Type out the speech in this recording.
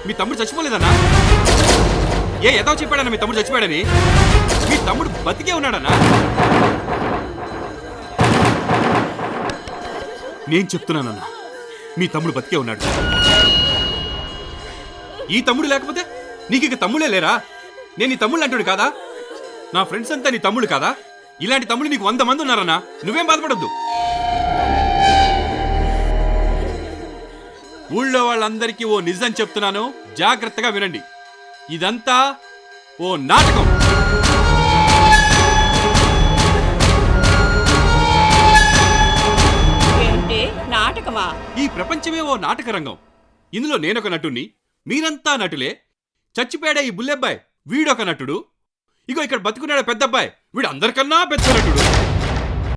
మీ తమ్ముడు చచ్చిపోలేదన్నా? ఏదో చెప్పాడన్నా మీ తమ్ముడు చచ్చిపోయాడని? మీ తమ్ముడు బతికే ఉన్నాడన్నా? నేను చెప్తున్నానన్నా, మీ తమ్ముడు బతికే ఉన్నాడు. ఈ తమ్ముడు లేకపోతే నీకు ఇక తమ్ముడే లేరా? నేను నీ తమ్ముళ్ళు అంటాడు కాదా? నా ఫ్రెండ్స్ అంతా నీ తమ్ముడు కాదా? ఇలాంటి తమ్ముడు నీకు 100 మంది ఉన్నారన్నా. నువ్వేం బాధపడద్దు. ఊళ్ళో వాళ్ళందరికీ ఓ నిజం చెప్తున్నాను, జాగ్రత్తగా వినండి. ఇదంతా ఓ నాటకం. ఏంటి నాటకమా? ఈ ప్రపంచమే ఓ నాటక రంగం. ఇందులో నేనొక నటుణ్ణి, మీరంతా నటులే. చచ్చిపోయాడే ఈ బుల్లెబ్బాయ్, వీడొక నటుడు. ఇగో ఇక్కడ బతుకున్నాడు పెద్దబ్బాయ్, వీడు అందరికన్నా పెద్ద నటుడు.